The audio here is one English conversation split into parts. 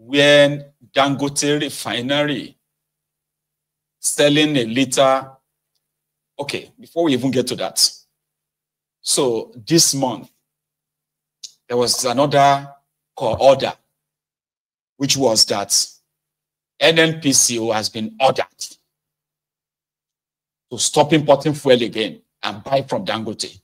when Dangote refinery selling a liter. Okay, before we even get to that. So this month, there was another order, which was that NNPCO has been ordered to stop importing fuel again and buy from Dangote.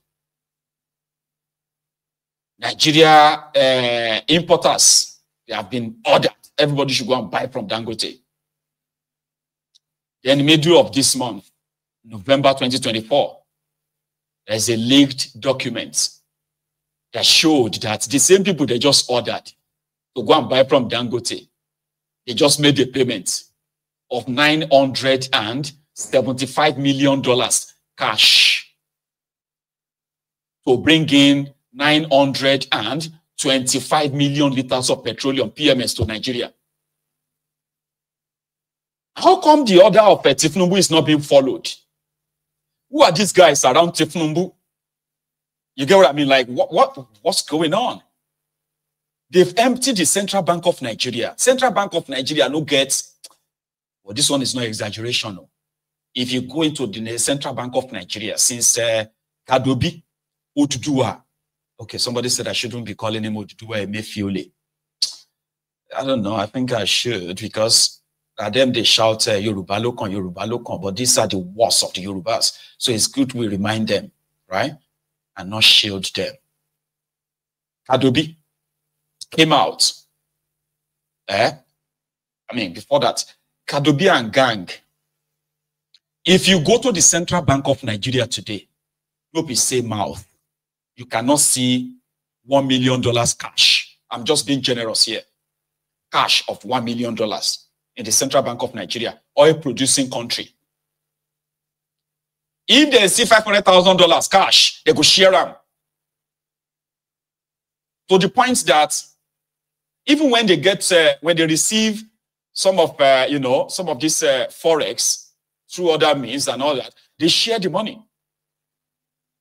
Nigeria importers, they have been ordered. Everybody should go and buy from Dangote. Then in the middle of this month, November 2024, there's a leaked document that showed that the same people they just ordered to go and buy from Dangote, they just made a payment of $975 million cash to bring in 925 million liters of petroleum PMS to Nigeria. How come the order of Tinubu is not being followed? Who are these guys around Tinubu? You get what I mean? Like, what's going on? They've emptied the Central Bank of Nigeria. Central Bank of Nigeria no gets, well, this one is no exaggeration. No. If you go into the Central Bank of Nigeria, since Kadobi, Oduduwa, okay, somebody said I shouldn't be calling him Oduduwa Emefiole. I don't know, I think I should, because at them they shout Yoruba Lokon, but these are the worst of the Yorubas. So it's good we remind them, right? And not shield them. Kadobi came out. Before that, Kadobi and gang. If you go to the Central Bank of Nigeria today, you'll be same mouth. You cannot see $1 million cash. I'm just being generous here. Cash of $1 million in the Central Bank of Nigeria, oil-producing country. If they see $500,000 cash, they go share them. To the point that even when they get, when they receive some of, some of this forex through other means and all that, they share the money.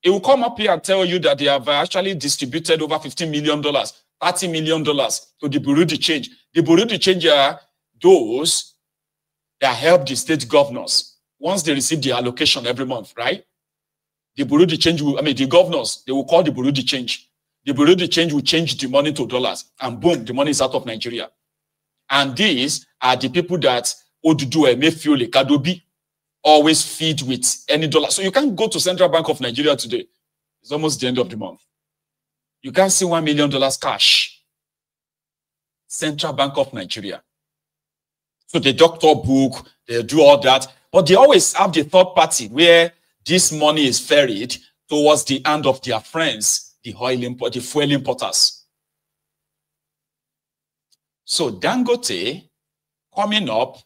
It will come up here and tell you that they have actually distributed over $15 million, $30 million to the Bureau de Change. The Bureau de Change are those that help the state governors once they receive the allocation every month, right? The Bureau de Change will, the governors, they will call the Bureau de Change. The Bureau de Change will change the money to dollars, and boom, the money is out of Nigeria. And these are the people that Oduduwa Emefiole, Kadobi always feed with any dollar. So you can't go to Central Bank of Nigeria today. It's almost the end of the month. You can't see $1 million cash. Central Bank of Nigeria. So the doctor book, they do all that. But they always have the third party where this money is ferried towards the hand of their friends, the fuel importers. So Dangote coming up,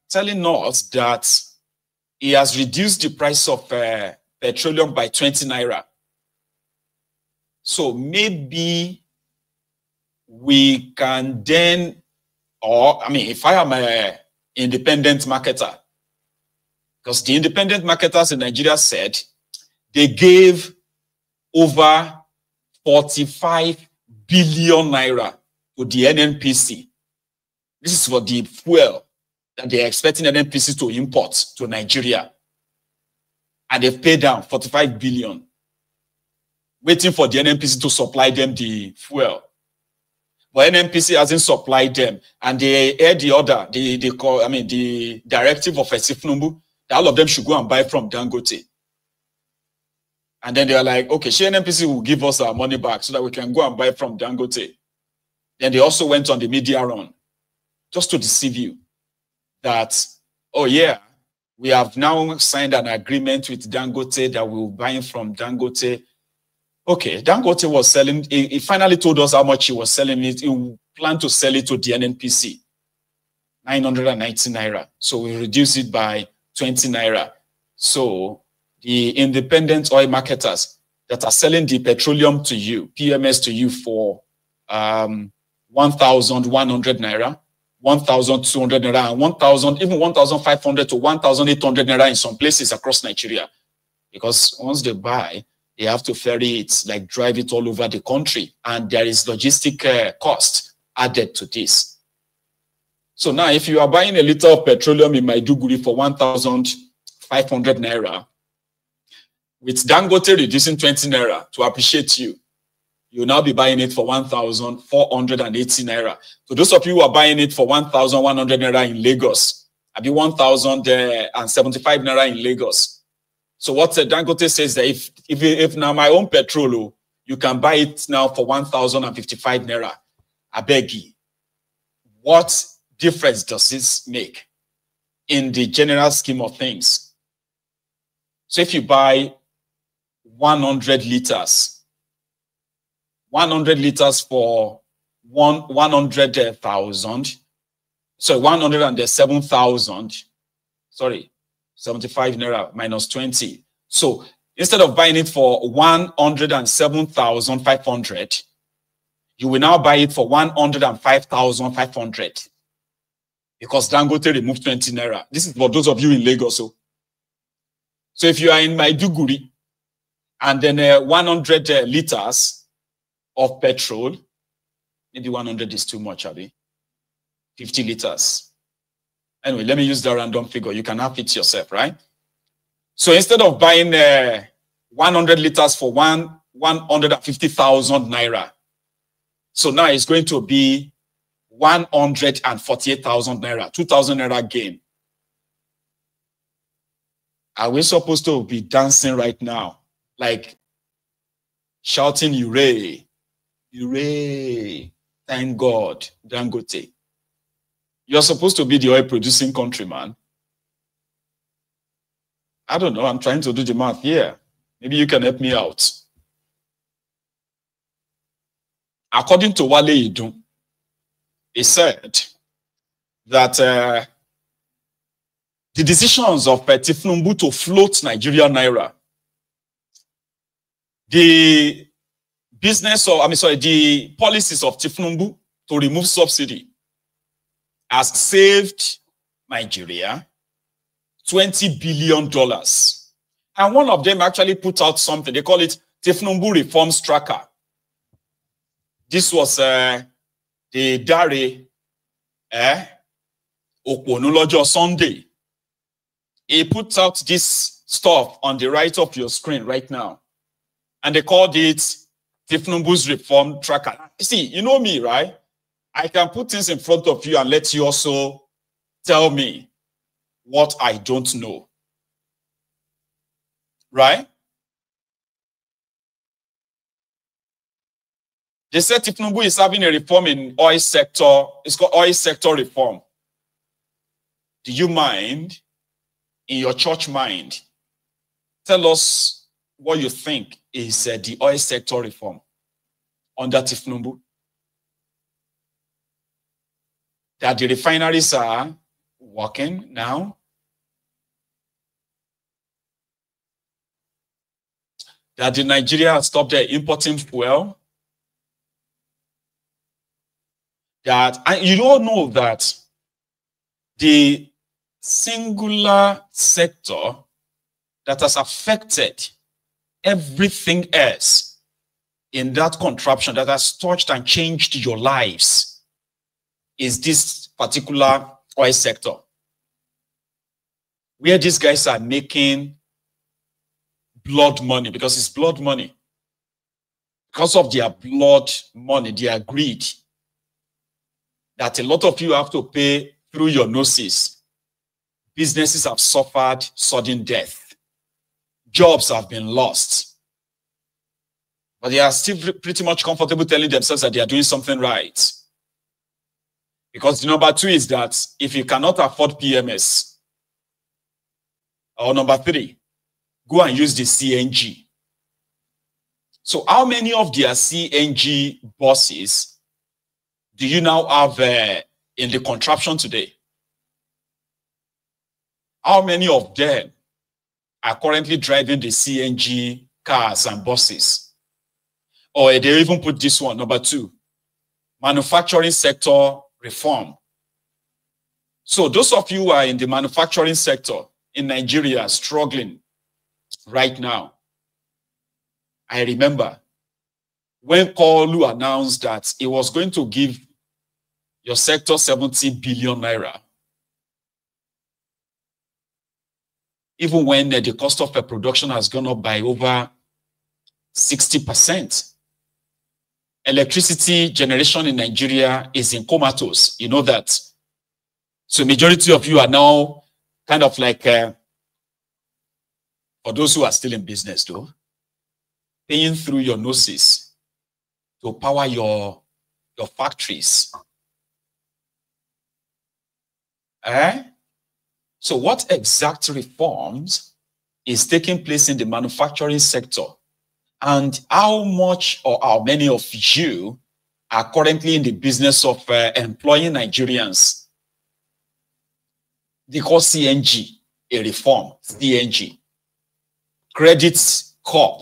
telling us that he has reduced the price of petroleum by 20 naira. So maybe we can then, if I am an independent marketer, because the independent marketers in Nigeria said they gave over 45 billion naira to the NNPC. This is for the fuel that they're expecting NNPC to import to Nigeria. And they've paid down 45 billion, waiting for the NNPC to supply them the fuel. But NNPC hasn't supplied them. And they heard the order, the directive of Tinubu, that all of them should go and buy from Dangote. And then they are like, okay, NNPC will give us our money back so that we can go and buy from Dangote. Then they also went on the media run just to deceive you that, oh yeah, we have now signed an agreement with Dangote that we will buy from Dangote. Okay, Dangote was selling, he finally told us how much he was selling it. He planned to sell it to the NNPC, 990 naira. So we reduce it by 20 naira. So the independent oil marketers that are selling the petroleum to you, PMS to you for 1,100 naira, 1,200 naira, and 1,000, even 1,500 to 1,800 naira in some places across Nigeria. Because once they buy, they have to ferry it, like drive it all over the country. And there is logistic cost added to this. So now, if you are buying a liter of petroleum in Maiduguri for 1,500 naira, with Dangote reducing 20 naira to appreciate you, you'll now be buying it for 1,480 naira. So those of you who are buying it for 1,100 naira in Lagos, I'll be 1,075 naira in Lagos. So what Dangote says that if now my own petrol, you can buy it now for 1,055 naira. I beg you. What difference does this make in the general scheme of things? So if you buy 100 liters, 100 liters for 100,000, so 107,000, sorry, 75 naira minus 20. So instead of buying it for 107,500, you will now buy it for 105,500 because Dangote removed 20 naira. This is for those of you in Lagos. So if you are in Maiduguri and then 100 liters of petrol, maybe 100 is too much, Abby. 50 liters. Anyway, let me use the random figure. You can have it yourself, right? So instead of buying 100 liters for 150,000 naira, so now it's going to be 148,000 naira, 2,000 naira gain. Are we supposed to be dancing right now? Like shouting, hooray, hooray, thank God, Dangote. You're supposed to be the oil producing country, man. I don't know. I'm trying to do the math here. Maybe you can help me out. According to Wale Idun, he said that the decisions of Tinubu to float Nigerian naira, the policies of Tinubu to remove subsidy has saved Nigeria $20 billion. And one of them actually put out something. They call it Tinubu Reforms Tracker. This was the Dare Okwonolojo Sunday. He put out this stuff on the right of your screen right now. And they called it Tinubu's Reform Tracker. See, you know me, right? I can put things in front of you and let you also tell me what I don't know. Right? They said Tinubu is having a reform in oil sector. It's called oil sector reform. Do you mind, in your church mind, tell us what you think is the oil sector reform under Tinubu? That the refineries are working now. That the Nigeria has stopped importing fuel. That, and you don't know that the singular sector that has affected everything else in that contraption that has touched and changed your lives is this particular oil sector, where these guys are making blood money, because it's blood money. Because of their blood money, their greed, that a lot of you have to pay through your noses. Businesses have suffered sudden death. Jobs have been lost. But they are still pretty much comfortable telling themselves that they are doing something right. Because the number two is that if you cannot afford PMS, or number three, go and use the CNG. So how many of their CNG buses do you now have in the contraption today? How many of them are currently driving the CNG cars and buses? Or they even put this one, number two, manufacturing sector reform. So those of you who are in the manufacturing sector in Nigeria struggling right now, I remember when Kolu announced that he was going to give Your sector, 70 billion naira. Even when the cost of production has gone up by over 60%. Electricity generation in Nigeria is in comatose. You know that. So majority of you are now kind of like, for those who are still in business though, paying through your noses to power your factories. So what exact reforms is taking place in the manufacturing sector? And how much or how many of you are currently in the business of employing Nigerians? They call CNG a reform, CNG. Credit Corp.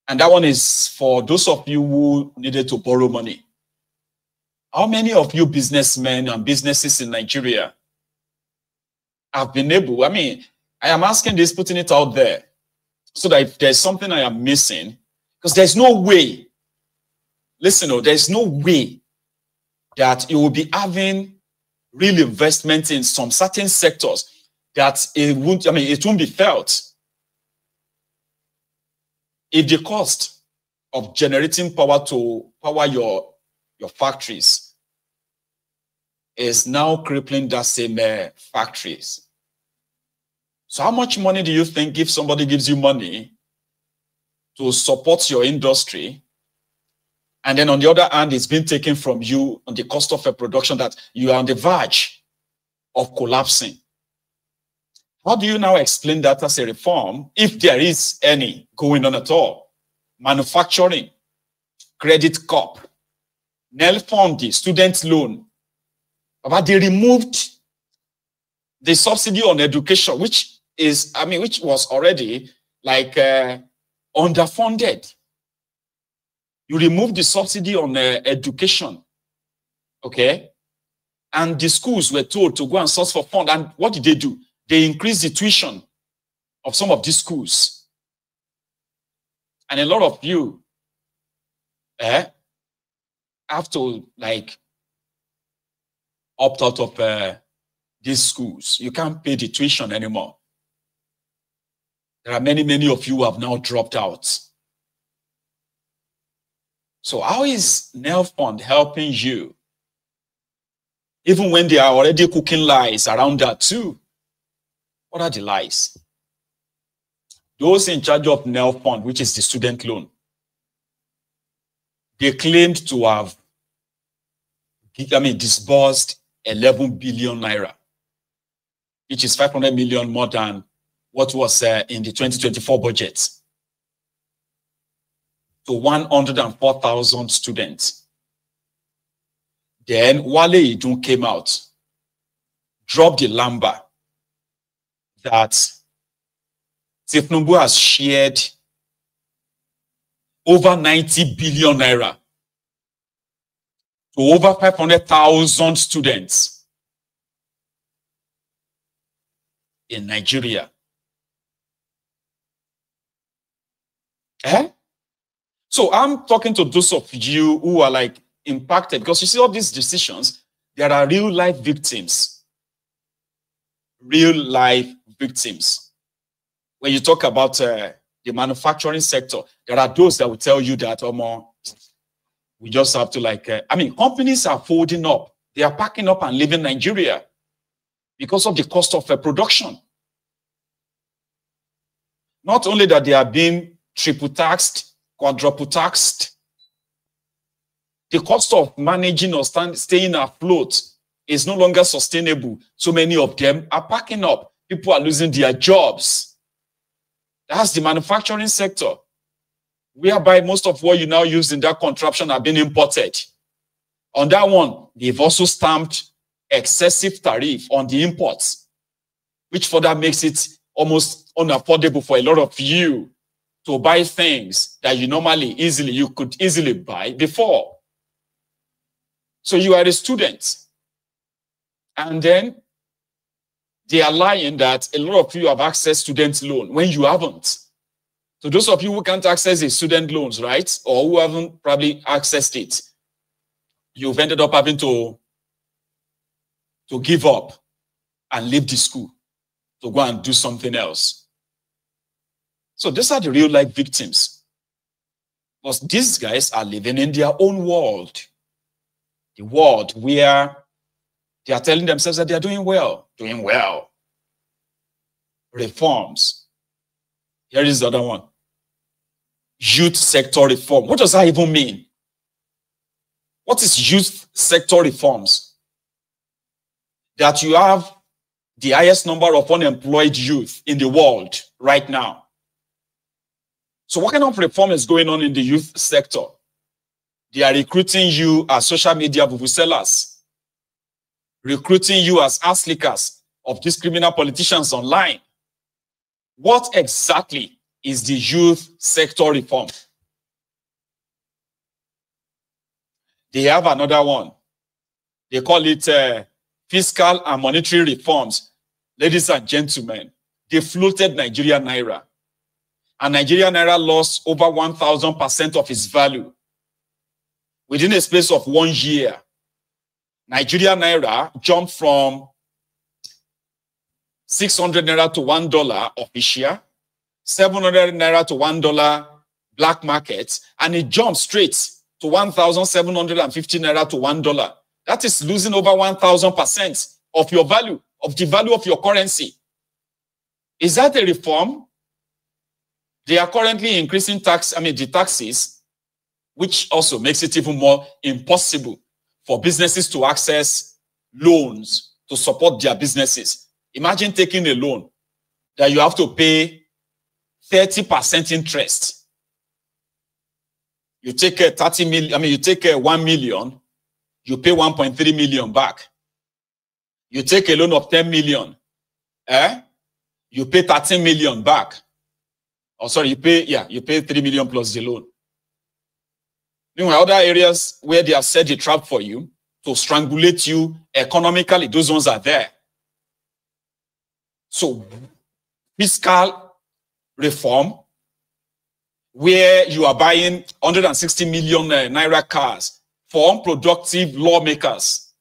And that one is for those of you who needed to borrow money. How many of you businessmen and businesses in Nigeria have been able, I am asking this, putting it out there, so that if there's something I am missing, because there's no way, listen, there's no way that you will be having real investment in some certain sectors that it won't be felt if the cost of generating power to power your factories is now crippling that same factories. So how much money do you think if somebody gives you money to support your industry, and then on the other hand, it's been taken from you on the cost of a production that you are on the verge of collapsing? How do you now explain that as a reform, if there is any going on at all? Manufacturing, Credit Corp, NEL Fund, student loan. But they removed the subsidy on education, which was already like underfunded. You remove the subsidy on education, okay? And the schools were told to go and source for fund. And what did they do? They increased the tuition of some of these schools. And a lot of you have to like opt out of these schools. You can't pay the tuition anymore. There are many, many of you who have now dropped out. So how is NEL Fund helping you? Even when they are already cooking lies around that too. What are the lies? Those in charge of NEL Fund, which is the student loan, they claimed to have disbursed 11 billion naira, which is 500 million more than what was in the 2024 budget, to 104,000 students. Then Wale Idun came out, dropped the number that Tinubu has shared over 90 billion naira to over 500,000 students in Nigeria. So I'm talking to those of you who are like impacted, because you see all these decisions, there are real life victims. Real life victims. When you talk about the manufacturing sector, there are those that will tell you that, we just have to like, companies are folding up. They are packing up and leaving Nigeria because of the cost of production. Not only that they are being triple taxed, quadruple taxed, the cost of managing or staying afloat is no longer sustainable. So many of them are packing up. People are losing their jobs. That's the manufacturing sector, whereby most of what you now use in that contraption are being imported. On that one, they've also stamped excessive tariff on the imports, which further makes it almost unaffordable for a lot of you to buy things that you could easily buy before. So you are a student, and then they are lying that a lot of you have accessed student loan when you haven't. So those of you who can't access the student loans, right, or who haven't probably accessed it, you've ended up having to give up and leave the school to go and do something else. So these are the real life victims. Because these guys are living in their own world. The world where they are telling themselves that they are doing well. Doing well. Reforms. Here is the other one. Youth sector reform. What does that even mean? What is youth sector reforms? That you have the highest number of unemployed youth in the world right now. So what kind of reform is going on in the youth sector? They are recruiting you as social media vuvuzelas, recruiting you as ass lickers of these criminal politicians online. What exactly is the youth sector reform? They have another one. They call it fiscal and monetary reforms. Ladies and gentlemen, they floated Nigerian Naira. And Nigerian Naira lost over 1,000% of its value within a space of 1 year. Nigerian Naira jumped from 600 Naira to $1 official, 700 Naira to $1 black market, and it jumped straight to 1,750 Naira to $1. That is losing over 1,000% of your value, of the value of your currency. Is that a reform? They are currently increasing the taxes, which also makes it even more impossible for businesses to access loans to support their businesses. Imagine taking a loan that you have to pay 30% interest. You take a 30 million, you take a 1 million, you pay 1.3 million back. You take a loan of 10 million, you pay 13 million back. Oh, sorry, you pay 3 million plus the loan. Meanwhile, other areas where they have set the trap for you to strangulate you economically, those ones are there. So, fiscal reform, where you are buying 160 million Naira cars for unproductive lawmakers.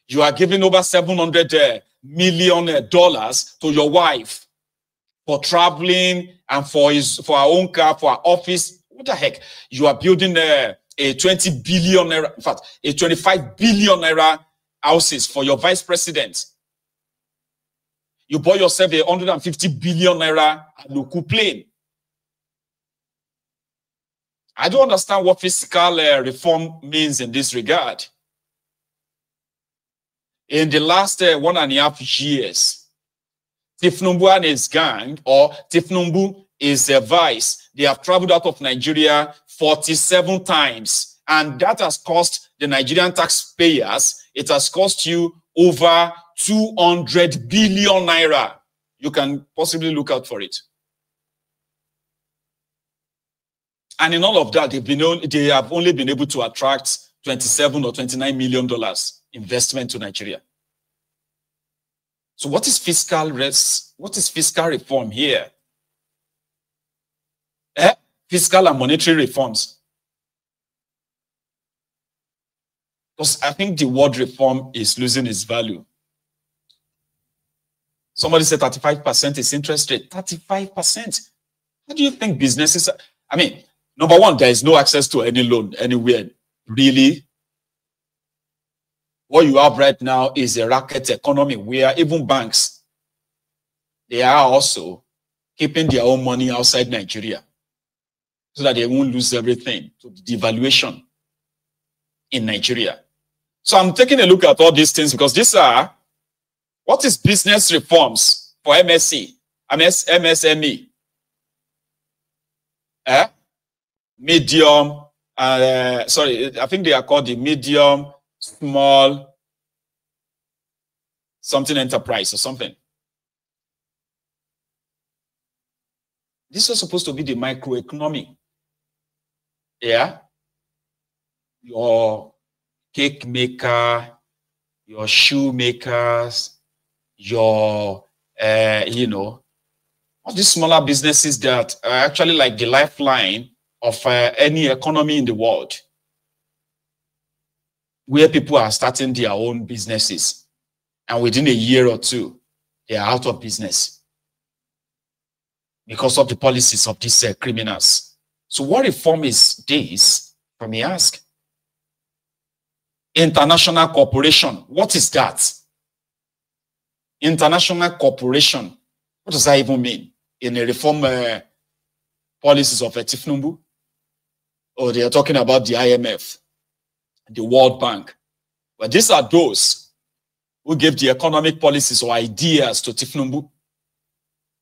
You are giving over $700 million to your wife for traveling and for her own car, for her office. What the heck? You are building a 20 billion Naira, in fact, a 25 billion Naira houses for your vice president. You bought yourself a 150 billion Naira Aluku plane. I don't understand what fiscal reform means in this regard. In the last 1.5 years, Tinubu and his gang, or Tinubu is a vice, they have traveled out of Nigeria 47 times. And that has cost the Nigerian taxpayers, it has cost you over 200 billion Naira. You can possibly look out for it. And in all of that, they have only been able to attract $27 or $29 million investment to Nigeria. So what is fiscal reform here? Fiscal and monetary reforms. Because I think the word reform is losing its value. Somebody said 35% is interest rate. 35%. How do you think businesses are? I mean, number one, there is no access to any loan anywhere, really. What you have right now is a racket economy where even banks, they are also keeping their own money outside Nigeria so that they won't lose everything to the devaluation in Nigeria. So I'm taking a look at all these things because these are, what is business reforms for MSME? Medium, sorry, I think they are called the medium, small, something enterprise or something. This was supposed to be the microeconomy. Yeah. Your cake maker, your shoe makers, your, all these smaller businesses that are actually like the lifeline of any economy in the world. where people are starting their own businesses, and within a year or two, they are out of business because of the policies of these criminals. So what reform is this, let me ask? International cooperation, what is that? International cooperation, what does that even mean? In the reform policies of Tinubu? Or they are talking about the IMF, the World Bank. But these are those who gave the economic policies or ideas to Tinubu,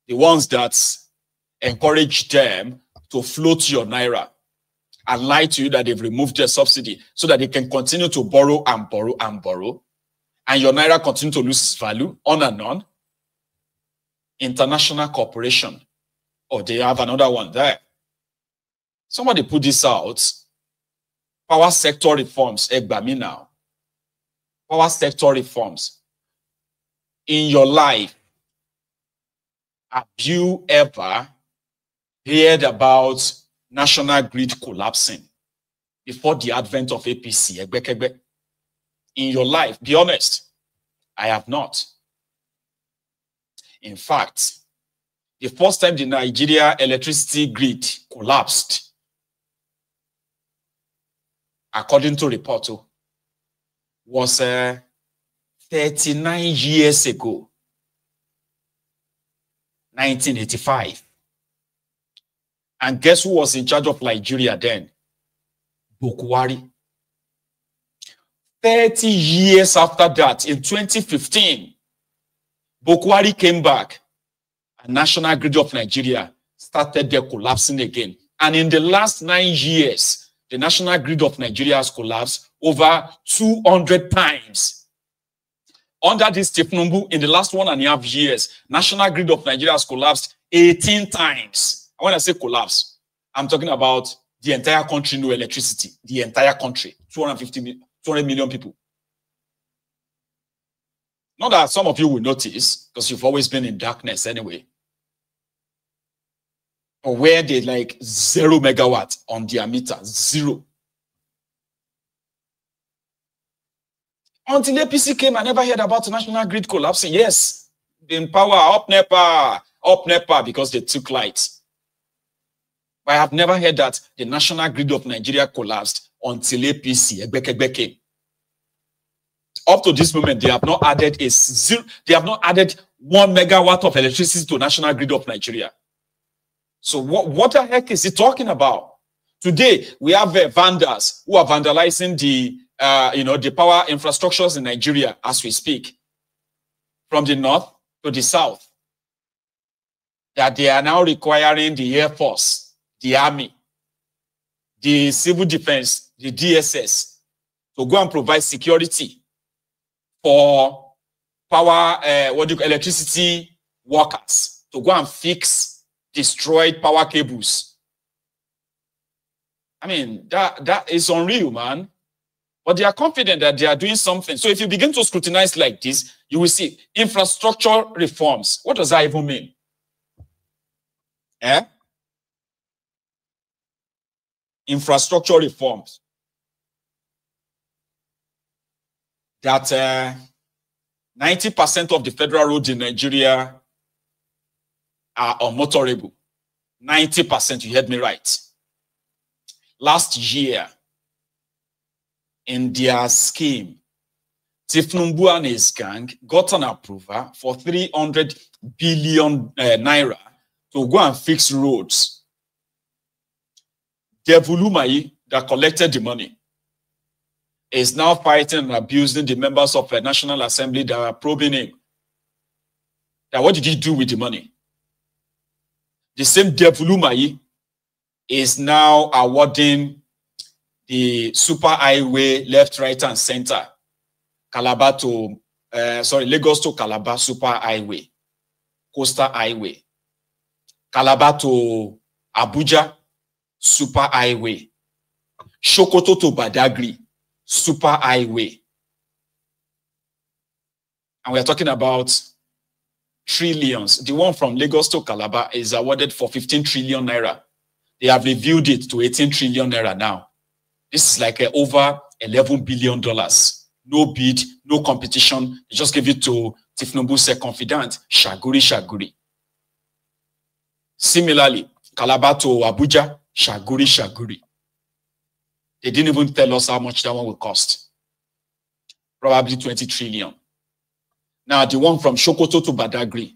the ones that encourage them to float your naira and lie to you that they've removed their subsidy so that they can continue to borrow and borrow and borrow, and your naira continue to lose its value, on and on. International cooperation. Oh, they have another one there. Somebody put this out. Power sector reforms. Egbami now. Power sector reforms. In your life, have you ever heard about national grid collapsing before the advent of APC? In your life, be honest, I have not. In fact, the first time the Nigeria electricity grid collapsed, according to report, was 39 years ago, 1985. And guess who was in charge of Nigeria then? Buhari. 30 years after that, in 2015, Buhari came back, and National Grid of Nigeria started their collapsing again. And in the last 9 years, the National Grid of Nigeria has collapsed over 200 times. Under this Tinubu, in the last 1.5 years, National Grid of Nigeria has collapsed 18 times. And when I say collapse, I'm talking about the entire country, no electricity. The entire country, 200 million people. Not that some of you will notice, because you've always been in darkness anyway. Or where they like 0 megawatt on their meter, 0. Until APC came, I never heard about the National Grid collapsing. Yes, in power, up NEPA, because they took light. But I have never heard that the National Grid of Nigeria collapsed until APC came. Up to this moment, they have not added they have not added 1 megawatt of electricity to National Grid of Nigeria. So what the heck is he talking about? Today, we have vandals who are vandalizing the the power infrastructures in Nigeria as we speak, from the north to the south. That they are now requiring the Air Force, the Army, the Civil Defense, the DSS to go and provide security for power, electricity workers, to go and fix destroyed power cables. I mean, that is unreal, man. But they are confident that they are doing something. So if you begin to scrutinize like this, you will see infrastructure reforms. What does that even mean? Infrastructure reforms. That 90% of the federal roads in Nigeria are unmotorable. 90%, you heard me right. Last year, in their scheme, Tinubu and his gang got an approval for 300 billion naira to go and fix roads. Devulumai, that collected the money, is now fighting and abusing the members of the National Assembly that are probing him. Now, what did he do with the money? The same Devulumai is now awarding the super highway left, right, and center, Lagos to Calabar super highway, coastal highway, Calabar to Abuja super highway, Sokoto to Badagry super highway. And we're talking about trillions. The one from Lagos to Calabar is awarded for 15 trillion naira. They have reviewed it to 18 trillion naira now. This is like over $11 billion. No bid, no competition. They just gave it to Tinubu's confidant, Shaguri. Similarly, Calabar to Abuja, Shaguri. They didn't even tell us how much that one will cost. Probably 20 trillion. Now, the one from Sokoto to Badagry,